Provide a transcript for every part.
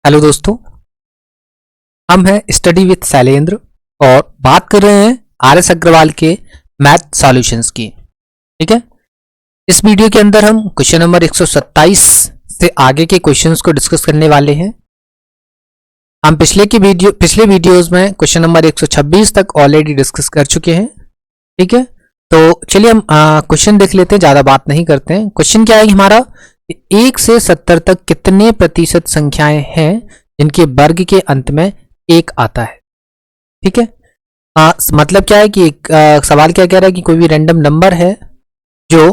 Hello दोस्तों, हम हैं स्टडी विद शैलेंद्र और बात कर रहे हैं आर.एस. अग्रवाल के मैथ सॉल्यूशंस की। ठीक है, इस वीडियो के अंदर हम क्वेश्चन नंबर 127 से आगे के क्वेश्चंस को डिस्कस करने वाले हैं। हम पिछले वीडियोस में क्वेश्चन नंबर 126 तक ऑलरेडी डिस्कस कर चुके हैं। ठीक है, तो चलिए हम क्वेश्चन देख लेते हैं, ज़्यादा बात नहीं करते हैं। क्वेश्चन क्या है हमारा, 1 से 70 तक कितने प्रतिशत संख्याएं हैं जिनके वर्ग के अंत में 1 आता है। ठीक है, मतलब क्या है कि सवाल क्या कह रहा है कि कोई भी रैंडम नंबर है जो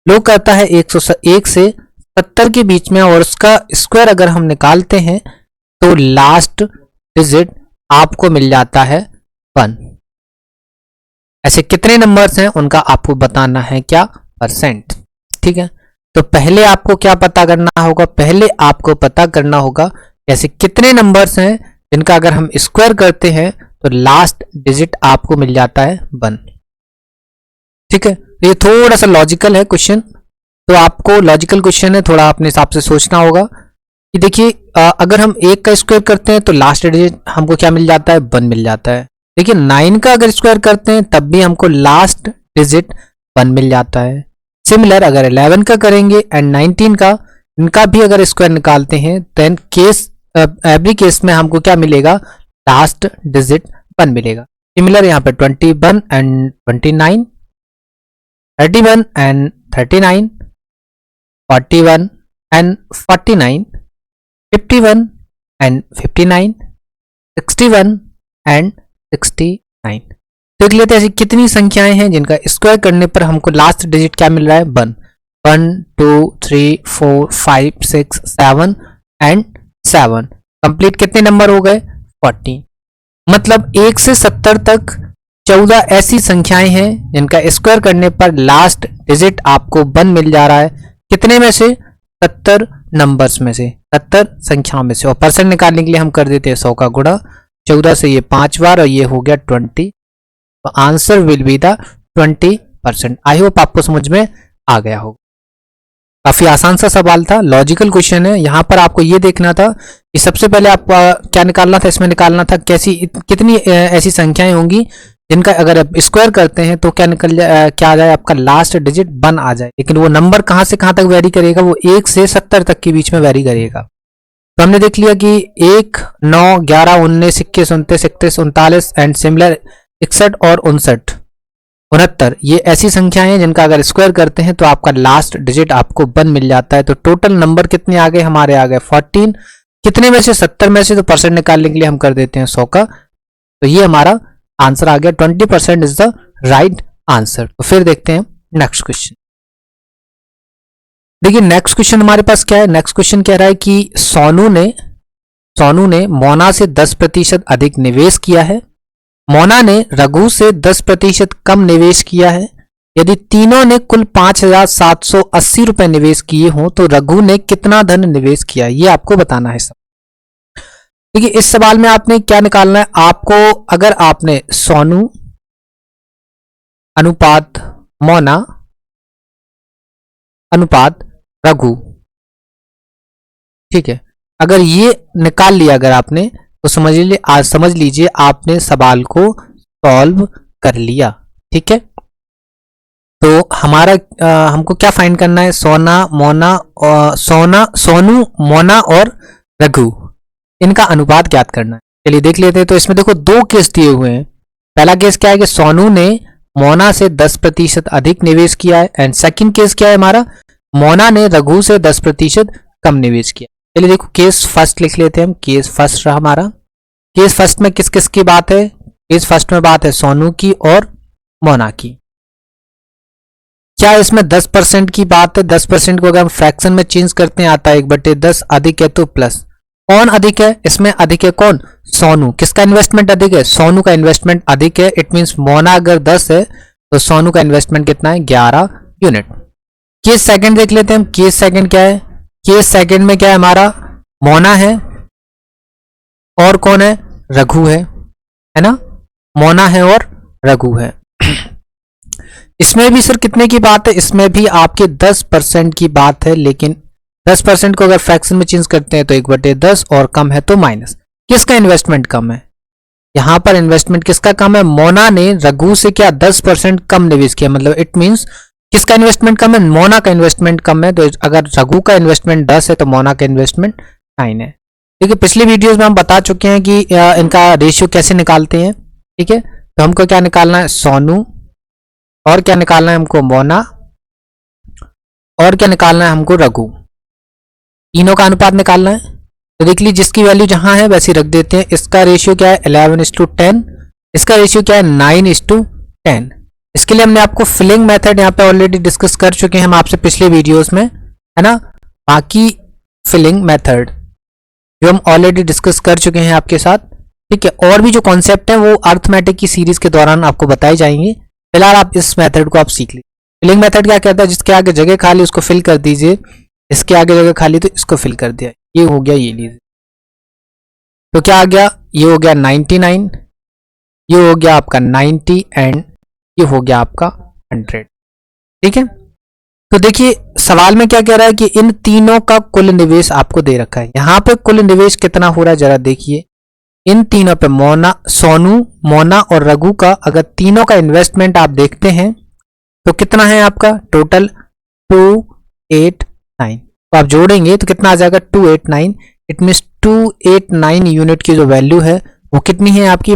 लोग करता है 1 से 70 के बीच में, और उसका स्क्वायर अगर हम निकालते हैं तो लास्ट डिजिट आपको मिल जाता है 1। ऐसे कितने नंबर्स हैं उनका आपको बताना है क्या, परसेंट। ठीक है, तो पहले आपको क्या पता करना होगा, पहले आपको पता करना होगा ऐसे कितने नंबर्स हैं जिनका अगर हम स्क्वायर करते हैं तो लास्ट डिजिट आपको मिल जाता है 1। ठीक है, ये थोड़ा सा लॉजिकल है क्वेश्चन, तो आपको लॉजिकल क्वेश्चन है, थोड़ा अपने हिसाब से सोचना होगा कि देखिए अगर हम 1 का स्क्वायर करते हैं तो लास्ट डिजिट हमको क्या मिल जाता है, 1 मिल जाता है। देखिए 9 का अगर स्क्वायर करते हैं तब भी हमको लास्ट डिजिट 1 मिल जाता है। सिमिलर अगर 11 का करेंगे एंड 19 का, इनका भी अगर स्क्वायर निकालते हैं देन एवरी केस में हमको क्या मिलेगा, लास्ट डिजिट 1 मिलेगा। सिमिलर यहाँ पे 21 and 29, 31 and 39, 41 and 49, 51 and 59, 61 and 69। देख लेते हैं ऐसी कितनी संख्याएं हैं जिनका स्क्वायर करने पर हमको लास्ट डिजिट क्या मिल रहा है, 1। 1 2 3 4 5 6 7 एंड 7 कंप्लीट कितने नंबर हो गए, 40। मतलब 1 से 70 तक 14 ऐसी संख्याएं हैं जिनका स्क्वायर करने पर लास्ट डिजिट आपको 1 मिल जा रहा है। कितने में से, 70 नंबर्स में से, 70 संख्याओं में से। और परसेंट निकालने के लिए हम कर देते हैं 100 का गुणा 14 से, ये 5 बार और ये हो गया 20। तो answer will be the 20%। I hope आपको समझ में आ गया होगा। काफी आसान सा सवाल था, लॉजिकल क्वेश्चन है। यहाँ पर आपको ये देखना था कि सबसे पहले आपको क्या निकालना था, इसमें निकालना था कितनी ऐसी संख्याएं होंगी जिनका अगर आप स्क्वायर करते हैं तो क्या क्या आ जाए, आपका लास्ट डिजिट 1 आ जाए। लेकिन वो नंबर कहाँ से कहाँ तक वेरी करेगा, वो 1 से 70 तक के बीच में वेरी करेगा। तो हमने देख लिया कि 1 9 11 19 21 29 31 39 एंड सिमिलर 61 और 59 69, ये ऐसी संख्याएं हैं जिनका अगर स्क्वायर करते हैं तो आपका लास्ट डिजिट आपको 1 मिल जाता है। तो टोटल नंबर कितने आ गए, हमारे आ गए 14। कितने में से, 70 में से, तो परसेंट निकालने के लिए हम कर देते हैं 100 का। तो ये हमारा आंसर आ गया, 20% इज द राइट आंसर। तो फिर देखते हैं नेक्स्ट क्वेश्चन। देखिए नेक्स्ट क्वेश्चन हमारे पास क्या है, नेक्स्ट क्वेश्चन कह रहा है कि सोनू ने मोना से 10% अधिक निवेश किया है, मोना ने रघु से 10% कम निवेश किया है। यदि तीनों ने कुल 5,780 रुपए निवेश किए हों तो रघु ने कितना धन निवेश किया, ये आपको बताना है सब। देखिए इस सवाल में आपने क्या निकालना है, आपको अगर आपने सोनू अनुपात मोना अनुपात रघु, ठीक है, अगर ये निकाल लिया अगर आपने, तो समझ लीजिए आपने सवाल को सॉल्व कर लिया। ठीक है, तो हमारा हमको क्या फाइंड करना है, सोनू मोना और रघु, इनका अनुपात ज्ञात करना है। चलिए देख लेते हैं। तो इसमें देखो 2 केस दिए हुए हैं। पहला केस क्या है कि सोनू ने मोना से 10% अधिक निवेश किया है, एंड सेकंड केस क्या है हमारा, मोना ने रघु से 10% कम निवेश किया। चलिए देखो केस फर्स्ट लिख लेते हैं हम। केस फर्स्ट रहा हमारा। केस फर्स्ट में किस किस की बात है, केस फर्स्ट में बात है सोनू की और मोना की। क्या इसमें 10% की बात है, 10% को अगर हम फ्रैक्शन में चेंज करते हैं आता है 1/10, अधिक है तो प्लस। कौन अधिक है, इसमें अधिक है कौन, सोनू। किसका इन्वेस्टमेंट अधिक है, सोनू का इन्वेस्टमेंट अधिक है। इट मींस मोना अगर 10 है तो सोनू का इन्वेस्टमेंट कितना है, 11 यूनिट। केस सेकंड देख लेते हैं हम। केस सेकंड क्या है, केस सेकंड में क्या है हमारा, मोना है और कौन है, रघु है ना, मोना है और रघु है। इसमें भी सर कितने की बात है, इसमें भी आपके 10% की बात है, लेकिन 10% को अगर फ्रैक्शन में चेंज करते हैं तो 1/10 और कम है तो माइनस। किसका इन्वेस्टमेंट कम है? यहां पर इन्वेस्टमेंट किसका कम है? मोना ने रघु से क्या 10% कम निवेश किया, मतलब इट मींस किसका इन्वेस्टमेंट कम है? मोना का इन्वेस्टमेंट कम है। तो अगर रघु का इन्वेस्टमेंट 10 है तो मोना का इन्वेस्टमेंट 9 है। ठीक है, पिछली वीडियोस में हम बता चुके हैं कि इनका रेशियो कैसे निकालते हैं। ठीक है, तो हमको क्या निकालना है? सोनू, और क्या निकालना है हमको? मोना, और क्या निकालना है हमको? रघु। तीनों का अनुपात निकालना है। तो देख लीजिए जिसकी वैल्यू जहां है वैसे रख देते हैं। इसका रेशियो क्या है? 11:10। इसका रेशियो क्या है? 9:10। इसके लिए हमने आपको फिलिंग मेथड यहाँ पे ऑलरेडी डिस्कस कर चुके हैं हम आपसे पिछले वीडियोस में, है ना। बाकी फिलिंग मेथड जो हम ऑलरेडी डिस्कस कर चुके हैं आपके साथ। ठीक है, और भी जो कॉन्सेप्ट है वो अर्थमेटिक की सीरीज के दौरान आपको बताए जाएंगे। फिलहाल आप इस मेथड को आप सीख लीजिए। फिलिंग मेथड क्या कहता है? जिसके आगे जगह खाली उसको फिल कर दीजिए, इसके आगे जगह खाली तो इसको फिल कर दिया। ये हो गया, ये लीजिए। तो क्या आ गया? ये हो गया 99, ये हो गया आपका 90 एंड ये हो गया आपका 100। ठीक है, तो देखिए सवाल में क्या कह रहा है कि इन तीनों का कुल निवेश आपको दे रखा है। यहां पे कुल निवेश कितना हो रहा है जरा देखिए। इन तीनों पे मोना, सोनू, मोना और रघु का अगर तीनों का इन्वेस्टमेंट आप देखते हैं तो कितना है आपका? टोटल 289। तो आप जोड़ेंगे तो कितना आ जाएगा? 289। इट मीन्स 289 यूनिट की जो वैल्यू है वो कितनी है आपकी?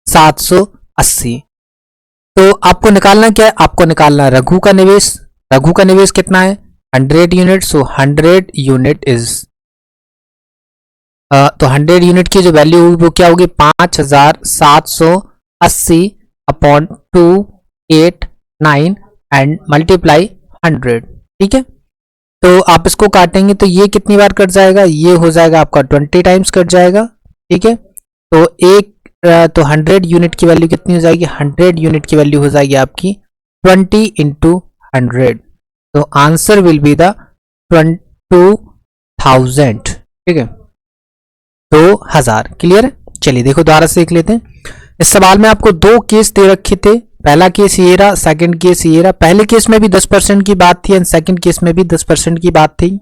5780। तो आपको निकालना क्या है? आपको निकालना है रघु का निवेश। रघु का निवेश कितना है? 100 यूनिट। सो 100 यूनिट इज तो 100 यूनिट की जो वैल्यू होगी वो क्या होगी? 5780 अपॉन 289 एंड मल्टीप्लाई 100। ठीक है, तो आप इसको काटेंगे तो ये कितनी बार कट जाएगा? ये हो जाएगा आपका 20 टाइम्स कट जाएगा। ठीक है, तो तो 100 यूनिट की वैल्यू कितनी हो जाएगी? 100 यूनिट की वैल्यू हो जाएगी आपकी 20 इंटू 100। तो आंसर विल बी द 20,000। ठीक है, 2000। क्लियर है? चलिए देखो दोबारा से देख लेते हैं। इस सवाल में आपको दो केस दे रखे थे। पहला केस ये रहा, सेकंड केस ये रहा। पहले केस में भी 10% की बात थी एंड सेकंड केस में भी 10% की बात थी।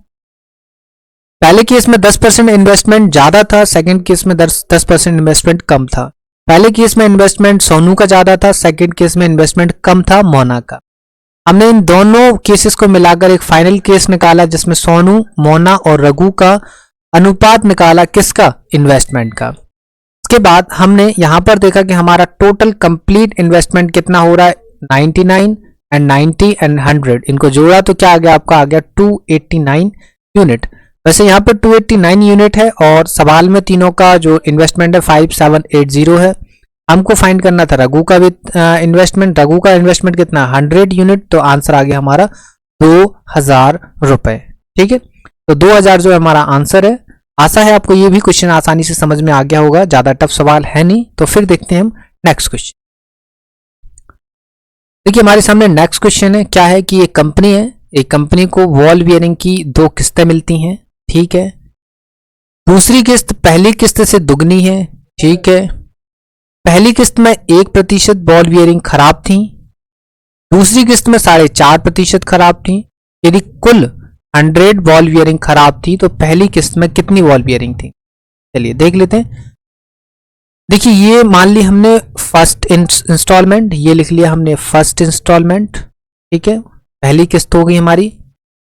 पहले केस में 10% इन्वेस्टमेंट ज्यादा था, सेकंड केस में 10% इन्वेस्टमेंट कम था। पहले केस में इन्वेस्टमेंट सोनू का ज्यादा था, सेकंड केस में इन्वेस्टमेंट कम था मोना का। हमने इन दोनों केसेस को मिलाकर एक फाइनल केस निकाला जिसमें सोनू, मोना और रघु का अनुपात निकाला। किसका? इन्वेस्टमेंट का। इसके बाद हमने यहां पर देखा कि हमारा टोटल कंप्लीट इन्वेस्टमेंट कितना हो रहा है? 99 एंड 90 एंड 100। इनको जोड़ा तो क्या आ गया? आपका आ गया 289 यूनिट। वैसे यहाँ पे 289 यूनिट है और सवाल में तीनों का जो इन्वेस्टमेंट है 5780 है। हमको फाइंड करना था रघु का भी इन्वेस्टमेंट। रघु का इन्वेस्टमेंट कितना? 100 यूनिट। तो आंसर आ गया हमारा 2000 रुपए। ठीक है, तो 2000 जो हमारा आंसर है। आशा है आपको ये भी क्वेश्चन आसानी से समझ में आ गया होगा, ज्यादा टफ सवाल है नहीं। तो फिर देखते हैं हम नेक्स्ट क्वेश्चन। देखिए हमारे सामने नेक्स्ट क्वेश्चन है। क्या है कि एक कंपनी है, एक कंपनी को बॉल बियरिंग की 2 किस्तें मिलती हैं। ठीक है, दूसरी किस्त पहली किस्त से दुगनी है। ठीक है, पहली किस्त में 1% बॉल बियरिंग खराब थी, दूसरी किस्त में 4.5% खराब थी। यदि कुल 100 बॉल बियरिंग खराब थी तो पहली किस्त में कितनी बॉल बियरिंग थी? चलिए देख लेते हैं। देखिए ये मान ली हमने फर्स्ट इंस्टॉलमेंट, ये लिख लिया हमने फर्स्ट इंस्टॉलमेंट। ठीक है, पहली किस्त हो गई हमारी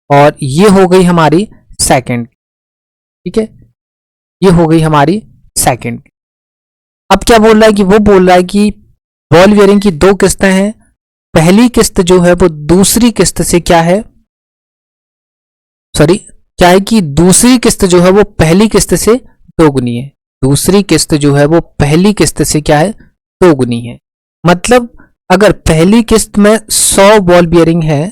और ये हो गई हमारी सेकंड। ठीक है, ये हो गई हमारी सेकंड। अब क्या बोल रहा है कि वो बोल रहा है कि बॉल बियरिंग की 2 किस्तें हैं। पहली किस्त जो है वो दूसरी किस्त से क्या है? सॉरी, क्या है कि दूसरी किस्त जो है वो पहली किस्त से दोगुनी है। दूसरी किस्त जो है वो पहली किस्त से क्या है? दोगुनी है। मतलब अगर पहली किस्त में 100 बॉल बियरिंग है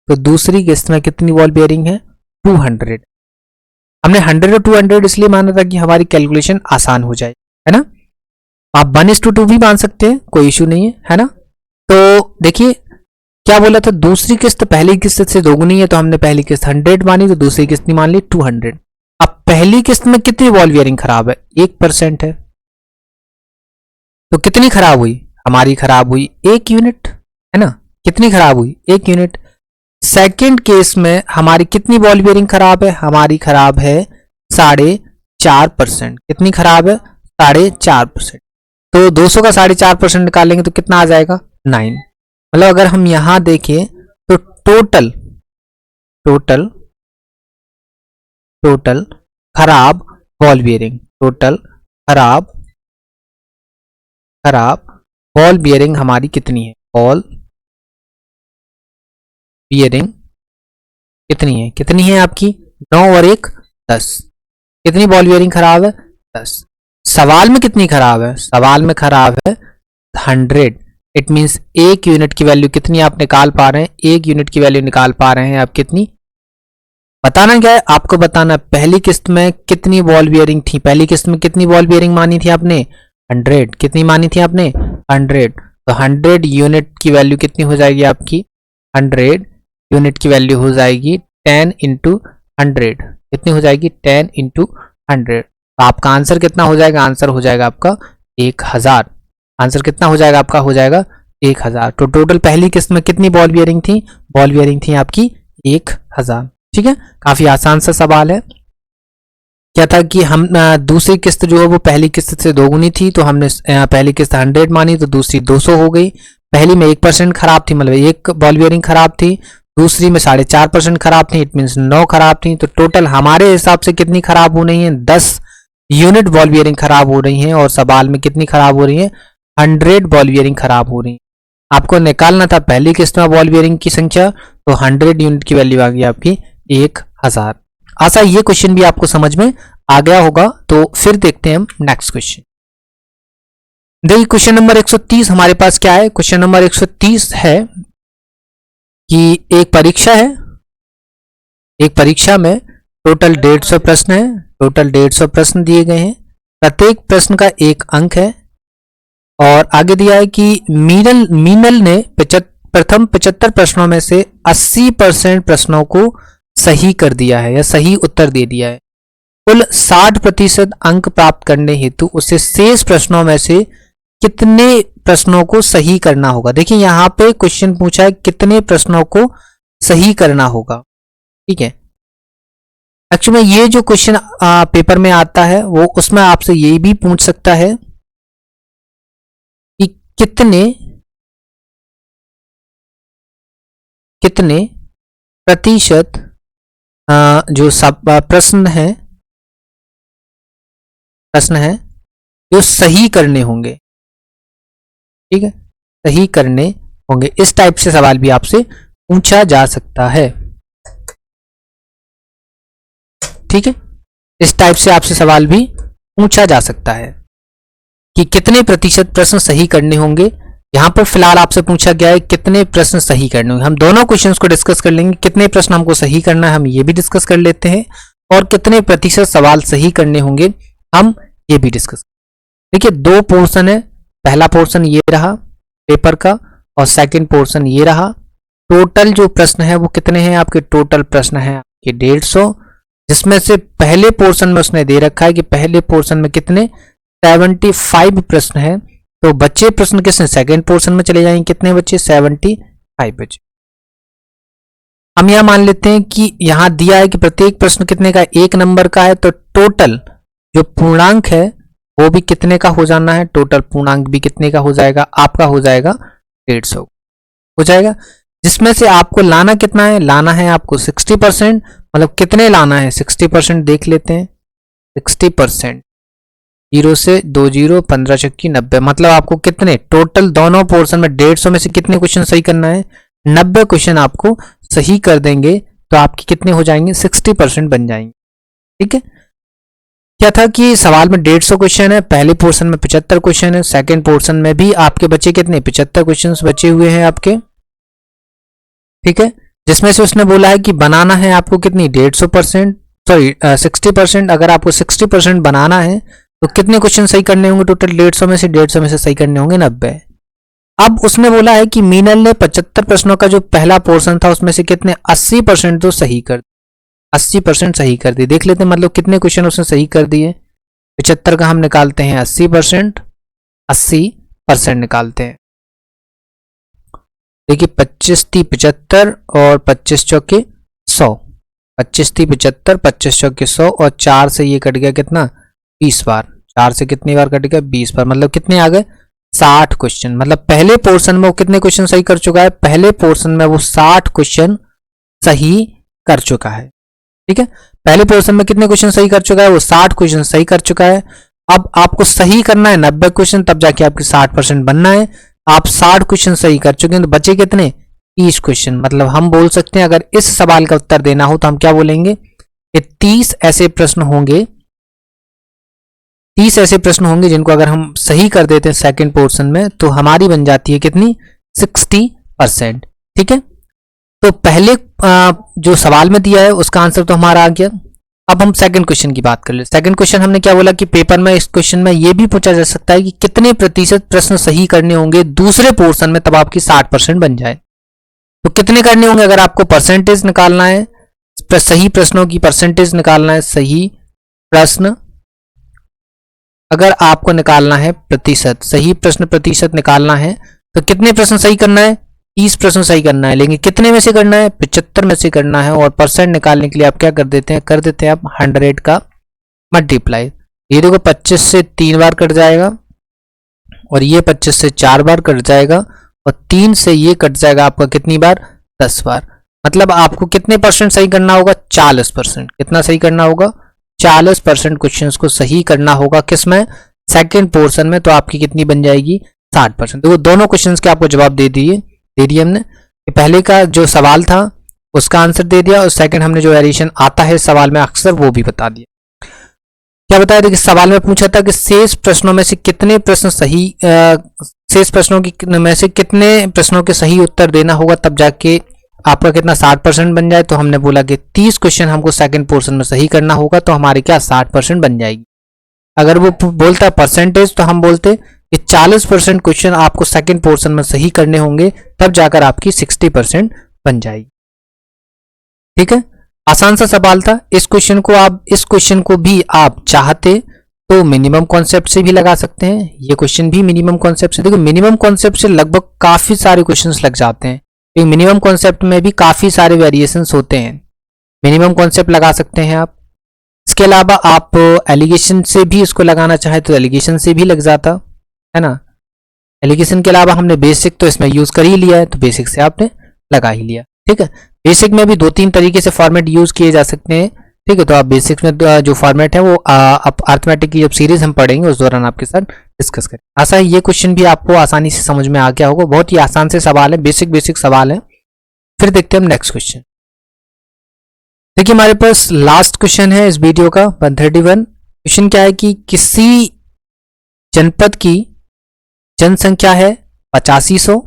तो दूसरी किस्त में कितनी बॉल बियरिंग है? 200। हमने 100 और 200 इसलिए माना था कि हमारी कैलकुलेशन आसान हो जाए, है ना। आप 1:2 भी मान सकते हैं, कोई इश्यू नहीं है ना। तो देखिए क्या बोला था, दूसरी किस्त पहली किस्त से दोगुनी है। तो हमने पहली किस्त 100 मानी तो दूसरी किस्त मान ली 200। अब पहली किस्त में कितनी बॉल बियरिंग खराब है? 1% है। तो कितनी खराब हुई? हमारी खराब हुई 1 यूनिट, है ना। कितनी खराब हुई? 1 यूनिट। सेकंड केस में हमारी कितनी बॉल बियरिंग खराब है? हमारी खराब है 4.5%। कितनी खराब है? 4.5%। तो 200 का 4.5% निकालेंगे तो कितना आ जाएगा? 9। मतलब अगर हम यहां देखें तो टोटल टोटल टोटल खराब बॉल बियरिंग, टोटल खराब बॉल बियरिंग हमारी कितनी है? बॉल बियरिंग कितनी है आपकी? 9 और 1 10। कितनी बॉल बियरिंग खराब है? 10। सवाल में कितनी खराब है? सवाल में खराब है 100। इट मींस एक यूनिट की वैल्यू कितनी आप निकाल पा रहे हैं? एक यूनिट की वैल्यू निकाल पा रहे हैं आप कितनी? बताना क्या है आपको? बताना पहली किस्त में कितनी बॉल बियरिंग थी? पहली किस्त में कितनी बॉल बियरिंग मानी थी आपने? 100। कितनी मानी थी आपने? 100। तो 100 यूनिट की वैल्यू कितनी हो जाएगी आपकी? 100 यूनिट की वैल्यू हो जाएगी 10 इंटू 100। कितनी हो जाएगी? 10 इंटू 100। तो आपका आंसर कितना हो जाएगा? आंसर हो जाएगा आपका 1000। आंसर कितना हो जाएगा आपका? हो जाएगा 1000। तो टोटल पहली किस्त में कितनी बॉल बियरिंग थी? बॉल बियरिंग थी आपकी 1000। ठीक है, काफी आसान सा सवाल है। क्या था कि हम दूसरी किस्त जो है वो पहली किस्त से दोगुनी थी, तो हमने पहली किस्त 100 मानी तो दूसरी 200 हो गई। पहली में 1% खराब थी, मतलब एक बॉल बियरिंग खराब थी। दूसरी में 4.5% खराब थी, इट मीन 9 खराब थी। तो टोटल हमारे हिसाब से कितनी खराब हो रही है? 10 यूनिट बॉल बियरिंग खराब हो रही है। और सवाल में कितनी खराब हो रही है? 100 बॉल बियरिंग खराब हो रही है। आपको निकालना था पहली किस्त में बॉल बियरिंग की संख्या, तो 100 यूनिट की वैल्यू आ गई आपकी 1000। आशा ये क्वेश्चन भी आपको समझ में आ गया होगा। तो फिर देखते हैं हम नेक्स्ट क्वेश्चन। देखिए क्वेश्चन नंबर 130 हमारे पास क्या है? क्वेश्चन नंबर 130 है कि एक परीक्षा है, एक परीक्षा में टोटल 150 प्रश्न है। टोटल 150 प्रश्न दिए गए हैं, प्रत्येक प्रश्न का 1 अंक है। और आगे दिया है कि मीनल ने प्रथम 75 प्रश्नों में से 80% प्रश्नों को सही कर दिया है या सही उत्तर दे दिया है। कुल 60% अंक प्राप्त करने हेतु उसे शेष प्रश्नों में से कितने प्रश्नों को सही करना होगा? देखिए यहां पे क्वेश्चन पूछा है कितने प्रश्नों को सही करना होगा। ठीक है, एक्चुअली में ये जो क्वेश्चन पेपर में आता है वो उसमें आपसे ये भी पूछ सकता है कि कितने प्रतिशत जो सब प्रश्न है जो सही करने होंगे। ठीक है, सही करने होंगे। इस टाइप से सवाल भी आपसे पूछा जा सकता है। ठीक है, इस टाइप से आपसे सवाल भी पूछा जा सकता है कि कितने प्रतिशत प्रश्न सही करने होंगे। यहां पर फिलहाल आपसे पूछा गया है कितने प्रश्न सही करने होंगे। हम दोनों क्वेश्चंस को डिस्कस कर लेंगे। कितने प्रश्न हमको सही करना है हम ये भी डिस्कस कर लेते हैं, और कितने प्रतिशत सवाल सही करने होंगे हम ये भी डिस्कस। देखिए 2 पोर्शन है, पहला पोर्शन ये रहा पेपर का और सेकंड पोर्शन ये रहा। टोटल जो प्रश्न है वो कितने हैं आपके? टोटल प्रश्न है आपके 150, जिसमें से पहले पोर्शन में उसने दे रखा है कि पहले पोर्शन में कितने 75 प्रश्न है। तो बच्चे प्रश्न किसने? सेकंड पोर्शन में चले जाएंगे। कितने बच्चे? 75 बच्चे। हम यहां मान लेते हैं कि यहां दिया है कि प्रत्येक प्रश्न कितने का? 1 नंबर का है। तो टोटल जो पूर्णांक है वो भी कितने का हो जाना है? टोटल पूर्णांक भी कितने का हो जाएगा? आपका हो जाएगा 150 हो जाएगा, जिसमें से आपको लाना कितना है? लाना है आपको 60%। मतलब कितने लाना है? 60% देख लेते हैं। 60%, 0 से 2 0, 15 चक्की 90। मतलब आपको कितने टोटल दोनों पोर्शन में 150 में से कितने क्वेश्चन सही करना है? 90 क्वेश्चन आपको सही कर देंगे तो आपके कितने हो जाएंगे? 60% बन जाएंगे। ठीक है, क्या था कि सवाल में 150 क्वेश्चन है, पहले पोर्शन में 75 क्वेश्चन है, सेकंड पोर्शन में भी आपके बचे कितने? 75 क्वेश्चन बचे हुए हैं आपके। ठीक है, जिसमें से उसने बोला है कि बनाना है आपको कितनी? 150%, सॉरी 60%। अगर आपको 60% बनाना है तो कितने क्वेश्चन सही करने होंगे? टोटल 150 में से सही करने होंगे 90। अब उसने बोला है कि मीनल ने 75 प्रश्नों का जो पहला पोर्शन था उसमें से कितने 80% तो सही कर 80% सही कर दिए। देख लेते हैं मतलब कितने क्वेश्चन उसने सही कर दिए। 75 का हम निकालते हैं 80% निकालते हैं। देखिए 25 × 75 और 25 चौके 100, 25 × 75, 25 चौके 100 और 4 से ये कट गया कितना 20 बार, 4 से कितनी बार कट गया 20 बार, मतलब कितने आ गए 60 क्वेश्चन। मतलब पहले पोर्शन में वो कितने क्वेश्चन सही कर चुका है, पहले पोर्शन में वो 60 क्वेश्चन सही कर चुका है। ठीक है, पहले पोर्शन में कितने क्वेश्चन सही कर चुका है, वो 60 क्वेश्चन सही कर चुका है। अब आपको सही करना है 90 क्वेश्चन, तब जाके आपके 60% बनना है। आप 60 क्वेश्चन सही कर चुके हैं, तो बचे कितने 30 क्वेश्चन। मतलब हम बोल सकते हैं अगर इस सवाल का उत्तर देना हो तो हम क्या बोलेंगे कि 30 ऐसे प्रश्न होंगे, 30 ऐसे प्रश्न होंगे जिनको अगर हम सही कर देते हैं सेकंड पोर्शन में तो हमारी बन जाती है कितनी 60%। ठीक है, तो पहले जो सवाल में दिया है उसका आंसर तो हमारा आ गया। अब हम सेकंड क्वेश्चन की बात कर ले। सेकंड क्वेश्चन हमने क्या बोला कि पेपर में इस क्वेश्चन में ये भी पूछा जा सकता है कि कितने प्रतिशत प्रश्न सही करने होंगे दूसरे पोर्शन में तब आपकी 60% बन जाए। तो कितने करने होंगे, अगर आपको परसेंटेज निकालना है, सही प्रश्नों की परसेंटेज निकालना है, सही प्रश्न अगर आपको निकालना है प्रतिशत, सही प्रश्न प्रतिशत निकालना है तो कितने प्रश्न सही करना है 30 प्रश्न सही करना है। लेकिन कितने में से करना है 75 में से करना है। और परसेंट निकालने के लिए आप क्या कर देते हैं, कर देते हैं आप 100 का मल्टीप्लाई। ये देखो 25 से 3 बार कट जाएगा और ये 25 से 4 बार कट जाएगा और 3 से ये कट जाएगा आपका कितनी बार 10 बार। मतलब आपको कितने परसेंट सही करना होगा 40%। कितना सही करना होगा 40% क्वेश्चंस को सही करना होगा किसमें सेकंड पोर्शन में। तो आपकी कितनी बन जाएगी 60%। तो दोनों क्वेश्चंस के आपको जवाब दे दिए हमने। पहले का जो सवाल था उसका आंसर दे दिया और सेकंड हमने जो वेरिएशन आता है सवाल में अक्सर वो भी बता दिया। क्या बताया था कि सवाल में पूछा था कि शेष प्रश्नों में से कितने प्रश्न सही शेष प्रश्नों की में से कितने प्रश्नों के सही उत्तर देना होगा तब जाके आपका कितना 60% बन जाए। तो हमने बोला कि 30 क्वेश्चन हमको सेकंड पोर्शन में सही करना होगा तो हमारी क्या 60% बन जाएगी। अगर वो बोलता परसेंटेज तो हम बोलते कि 40% क्वेश्चन आपको सेकंड पोर्शन में सही करने होंगे तब जाकर आपकी 60% बन जाएगी। ठीक है, आसान सा सवाल था। इस क्वेश्चन को भी आप चाहते तो मिनिमम कॉन्सेप्ट से भी लगा सकते हैं। ये क्वेश्चन भी मिनिमम कॉन्सेप्ट से, देखो मिनिमम कॉन्सेप्ट से लगभग काफी सारे क्वेश्चंस लग जाते हैं। मिनिमम कॉन्सेप्ट में भी काफी सारे वेरिएशंस होते हैं, मिनिमम कॉन्सेप्ट लगा सकते हैं आप। इसके अलावा आप एलिगेशन से भी इसको लगाना चाहे तो एलिगेशन से भी लग जाता है ना। एलिगेशन के अलावा हमने बेसिक तो इसमें यूज कर ही लिया है तो बेसिक से आपने लगा ही लिया। ठीक है, बेसिक में भी 2-3 तरीके से फॉर्मेट यूज किए जा सकते हैं। ठीक है, तो आप बेसिक में जो फॉर्मेट है वो आप अर्थमेटिक की जब सीरीज हम पढ़ेंगे उस दौरान आपके साथ डिस्कस करें। आशा है ये क्वेश्चन भी आपको आसानी से समझ में आ गया होगा। बहुत ही आसान से सवाल है, बेसिक सवाल है। फिर देखते हैं हम नेक्स्ट क्वेश्चन। देखिए हमारे पास लास्ट क्वेश्चन है इस वीडियो का 131। क्वेश्चन क्या है कि किसी जनपद की जनसंख्या है 8500,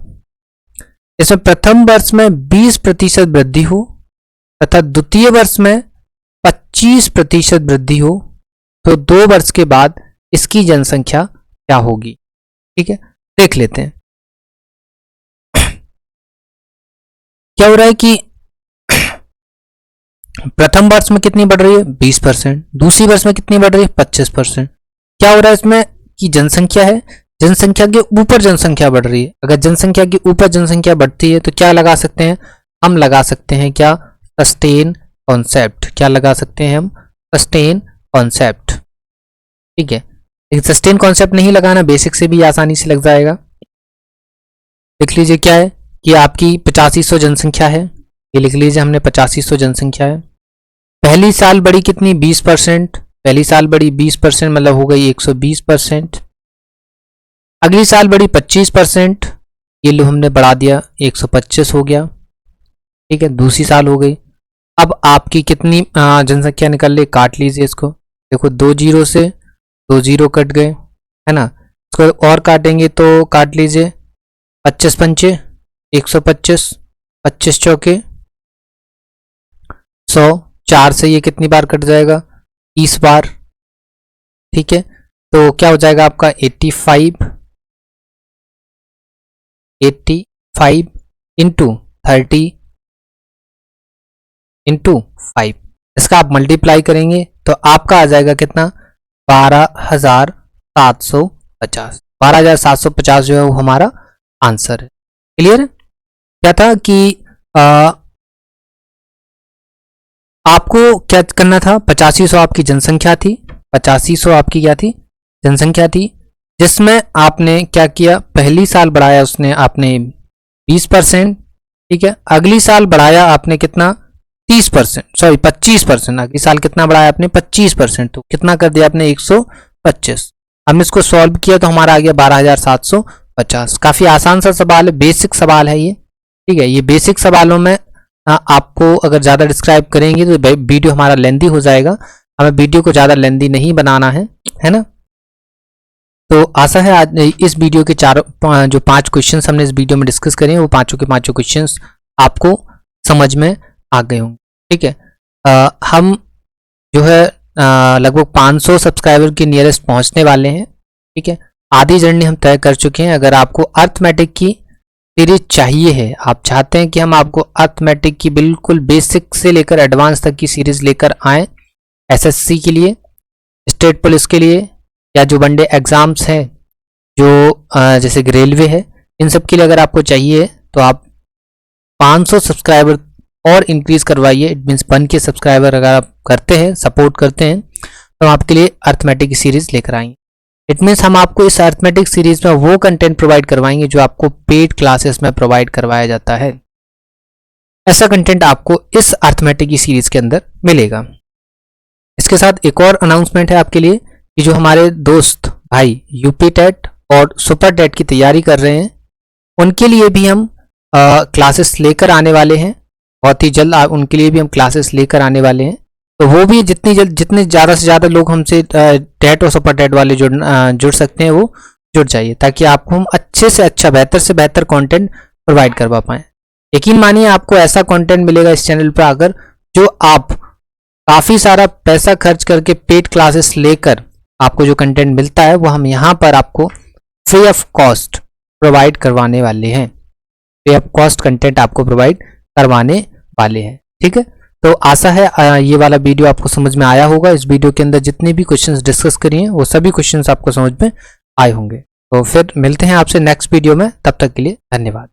इसमें प्रथम वर्ष में 20% वृद्धि हो तथा द्वितीय वर्ष में 25% वृद्धि हो तो 2 वर्ष के बाद इसकी जनसंख्या क्या होगी। ठीक है, देख लेते हैं क्या हो रहा है कि प्रथम वर्ष में कितनी बढ़ रही है 20%, दूसरी वर्ष में कितनी बढ़ रही है 25%। क्या हो रहा है इसमें कि जनसंख्या है, जनसंख्या के ऊपर जनसंख्या बढ़ रही है। अगर जनसंख्या के ऊपर जनसंख्या बढ़ती है तो क्या लगा सकते हैं हम, लगा सकते हैं क्या सस्टेन कॉन्सेप्ट। क्या लगा सकते हैं हम सस्टेन कॉन्सेप्ट। ठीक है, लेकिन सस्टेन कॉन्सेप्ट नहीं लगाना, बेसिक से भी आसानी से लग जाएगा। लिख लीजिए क्या है कि आपकी 8500 जनसंख्या है, ये लिख लीजिए हमने 8500 जनसंख्या है। पहली साल बढ़ी कितनी 20%, पहली साल बढ़ी 20% मतलब हो गई 120%। अगली साल बढ़ी 25%, ये लो हमने बढ़ा दिया 125 हो गया। ठीक है, दूसरी साल हो गई। अब आपकी कितनी जनसंख्या निकल रही, काट लीजिए इसको। देखो 2 जीरो से 2 जीरो कट गए है ना, इसको और काटेंगे तो काट लीजिए 25 पंचे 125, 25 चौके 100, 4 से ये कितनी बार कट जाएगा 30 बार। ठीक है, तो क्या हो जाएगा आपका 85 इंटू 30 इंटू 5, इसका आप मल्टीप्लाई करेंगे तो आपका आ जाएगा कितना 12750। 12750 जो है वो हमारा आंसर है। क्लियर है। क्या था कि आपको क्या करना था, 8500 आपकी जनसंख्या थी, 8500 आपकी क्या थी, जनसंख्या थी, जिसमें आपने क्या किया, पहली साल बढ़ाया उसने आपने 20%, ठीक है। अगली साल बढ़ाया आपने कितना, 30%, सॉरी 25%, अगली साल कितना बढ़ाया आपने, 25%, तो कितना कर दिया आपने, 125। हमने इसको सॉल्व किया तो हमारा आ गया 12,750। काफी आसान सा सवाल है, बेसिक सवाल है ये, ठीक है। ये बेसिक सवालों में आपको अगर ज़्यादा डिस्क्राइब करेंगे तो वीडियो हमारा लेंदी हो जाएगा, हमें वीडियो को ज़्यादा लेंदी नहीं बनाना है ना। तो आशा है आज इस वीडियो के जो 5 क्वेश्चंस हमने इस वीडियो में डिस्कस करे हैं वो पांचों के पांचों क्वेश्चंस आपको समझ में आ गए होंगे, ठीक है। हम जो है लगभग 500 सब्सक्राइबर के नियरेस्ट पहुंचने वाले हैं, ठीक है। आधी जर्नी हम तय कर चुके हैं। अगर आपको अर्थमेटिक की सीरीज चाहिए है, आप चाहते हैं कि हम आपको अर्थमेटिक की बिल्कुल बेसिक से लेकर एडवांस तक की सीरीज लेकर आए, एसएससी के लिए, स्टेट पुलिस के लिए, या जो वनडे एग्जाम्स हैं जो जैसे कि रेलवे है, इन सब के लिए अगर आपको चाहिए तो आप 500 सब्सक्राइबर और इंक्रीज करवाइए। इट मीन्स 1 के सब्सक्राइबर अगर आप करते हैं, सपोर्ट करते हैं, तो हम आपके लिए अर्थमेटिक की सीरीज लेकर आएंगे। इट मीन्स हम आपको इस अर्थमेटिक सीरीज में वो कंटेंट प्रोवाइड करवाएंगे जो आपको पेड क्लासेस में प्रोवाइड करवाया जाता है। ऐसा कंटेंट आपको इस अर्थमेटिक की सीरीज के अंदर मिलेगा। इसके साथ एक और अनाउंसमेंट है आपके लिए कि जो हमारे दोस्त भाई यूपी टेट और सुपर टेट की तैयारी कर रहे हैं, उनके लिए भी हम क्लासेस लेकर आने वाले हैं। बहुत ही जल्द उनके लिए भी हम क्लासेस लेकर आने वाले हैं। तो वो भी जितने ज़्यादा से ज़्यादा लोग हमसे टेट और सुपर टेट वाले जुड़ सकते हैं वो जुड़ जाइए, ताकि आपको हम अच्छे से अच्छा, बेहतर से बेहतर कंटेंट प्रोवाइड करवा पाएँ। यकीन मानिए आपको ऐसा कंटेंट मिलेगा इस चैनल पर अगर जो आप काफ़ी सारा पैसा खर्च करके पेड क्लासेस लेकर आपको जो कंटेंट मिलता है वो हम यहाँ पर आपको फ्री ऑफ कॉस्ट प्रोवाइड करवाने वाले हैं। फ्री ऑफ कॉस्ट कंटेंट आपको प्रोवाइड करवाने वाले हैं, ठीक है। तो आशा है ये वाला वीडियो आपको समझ में आया होगा। इस वीडियो के अंदर जितने भी क्वेश्चंस डिस्कस करिए वो सभी क्वेश्चंस आपको समझ में आए होंगे। तो फिर मिलते हैं आपसे नेक्स्ट वीडियो में, तब तक के लिए धन्यवाद।